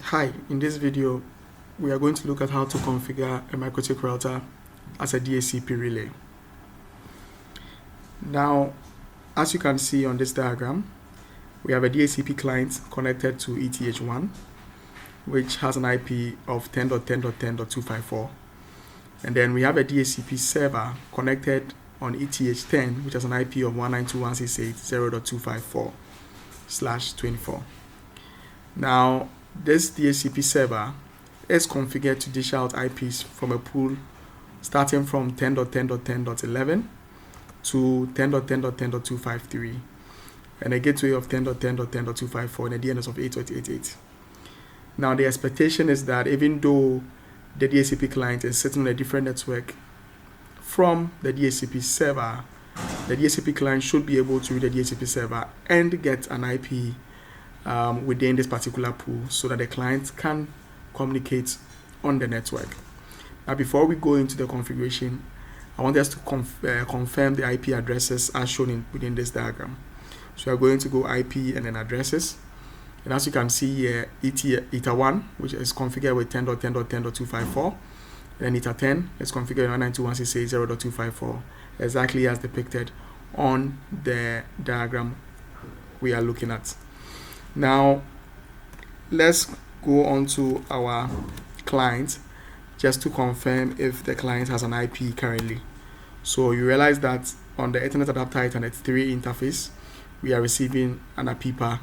Hi, in this video we are going to look at how to configure a Mikrotik router as a DHCP relay. Now, as you can see on this diagram, we have a DHCP client connected to ETH1, which has an IP of 10.10.10.254, and then we have a DHCP server connected on ETH10, which has an IP of 192.168.0.254/24. Now, this DHCP server is configured to dish out IPs from a pool starting from 10.10.10.11 to 10.10.10.253 and a gateway of 10.10.10.254 and a DNS of 8.88. Now, the expectation is that even though the DHCP client is sitting on a different network from the DHCP server, the DHCP client should be able to read the DHCP server and get an IP within this particular pool so that the client can communicate on the network. Now, before we go into the configuration, I want us to confirm the IP addresses as shown within this diagram. So we are going to go IP and then addresses. And as you can see here, ETA1, which is configured with 10.10.10.254, and then ETA10 is configured with 192.168.0.254, exactly as depicted on the diagram we are looking at. Now, let's go on to our client just to confirm if the client has an IP currently. So you realize that on the Ethernet adapter Ethernet 3 interface, we are receiving an APIPA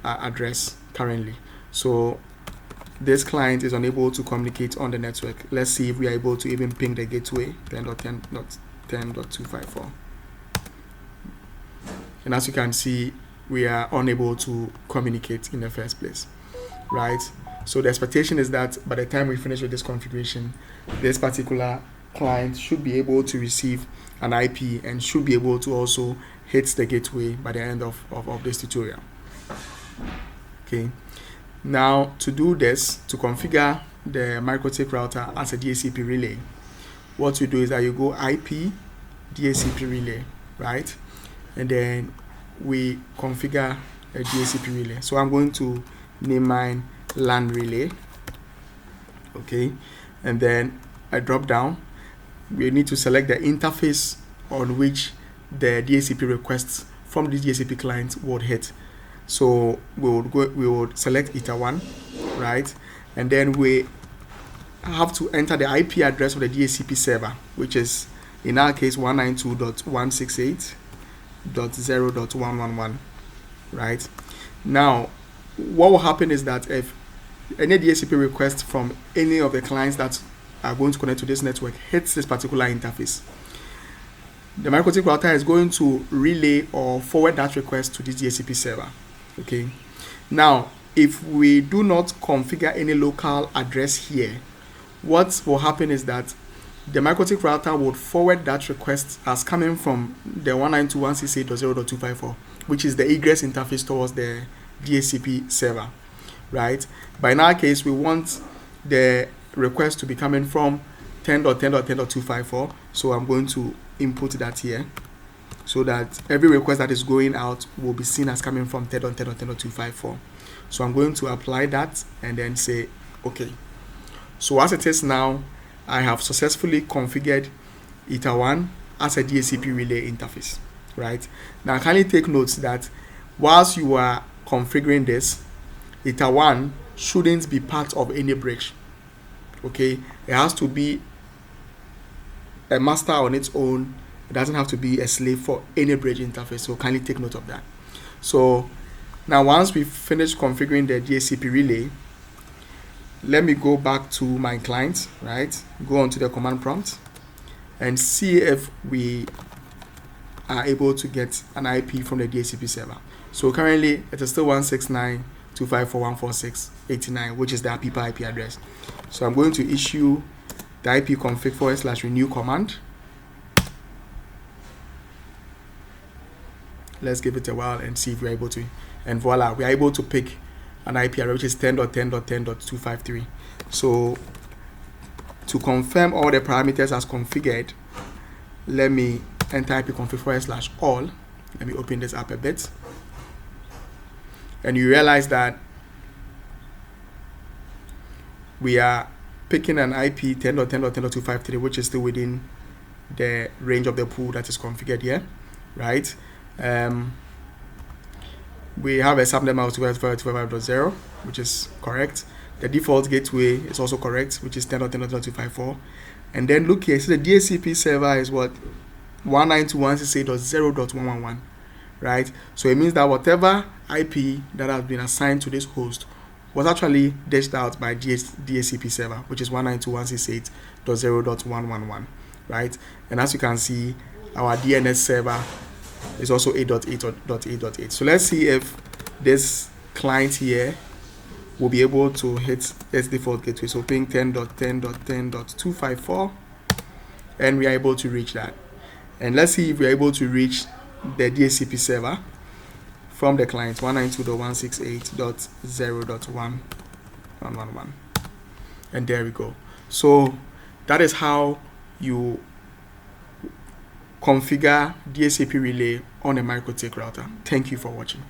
address currently. So this client is unable to communicate on the network. Let's see if we are able to even ping the gateway 10.10.10.254. And as you can see, we are unable to communicate in the first place, right? So the expectation is that by the time we finish with this configuration, this particular client should be able to receive an IP and should be able to also hit the gateway by the end of this tutorial. Okay. Now, to do this, to configure the Mikrotik router as a DHCP relay, what you do is that you go IP DHCP relay, right? And then we configure a DHCP relay. So I'm going to name mine LAN relay. Okay. And then I drop down. We need to select the interface on which the DHCP requests from the DHCP client would hit. So we would select ETA1, right? And then we have to enter the IP address of the DHCP server, which is in our case 192.168.0.111, right? Now, what will happen is that if any DHCP request from any of the clients that are going to connect to this network hits this particular interface, the Mikrotik router is going to relay or forward that request to the DHCP server. Okay. Now, if we do not configure any local address here, what will happen is that the Mikrotik router would forward that request as coming from the 192.168.0.254, which is the egress interface towards the DHCP server, right? But in our case, we want the request to be coming from 10.10.10.254, so I'm going to input that here so that every request that is going out will be seen as coming from 10.10.10.254. So I'm going to apply that and then say okay. So as it is now, I have successfully configured ETA1 as a DHCP relay interface, right? Now, kindly take note that whilst you are configuring this, ETA1 shouldn't be part of any bridge. Okay, it has to be a master on its own. It doesn't have to be a slave for any bridge interface. So kindly take note of that. So now, once we finish configuring the DHCP relay, let me go back to my client, right? Go onto the command prompt and see if we are able to get an IP from the DHCP server. So currently it is still 169.254.146.89, which is the APIPA IP address. So I'm going to issue the IP config /renew command. Let's give it a while and see if we're able to, and voila, we are able to pick an IP address which is 10.10.10.253. So to confirm all the parameters as configured, let me enter IP config /all. Let me open this up a bit. And you realize that we are picking an IP 10.10.10.253, which is still within the range of the pool that is configured here, right? We have a subnet of 255.255.0, which is correct. The default gateway is also correct, which is 10.10.254. And then look here, so the DHCP server is what? 192.168.0.111, right? So it means that whatever IP that has been assigned to this host was actually dished out by DHCP server, which is 192.168.0.111, right? And as you can see, our DNS server is also 8.8.8.8. So let's see if this client here will be able to hit its default gateway. So ping 10.10.10.254, and we are able to reach that. And let's see if we are able to reach the DHCP server from the client 192.168.0.111. And there we go. So that is how you configure DHCP Relay on a Mikrotik router. Thank you for watching.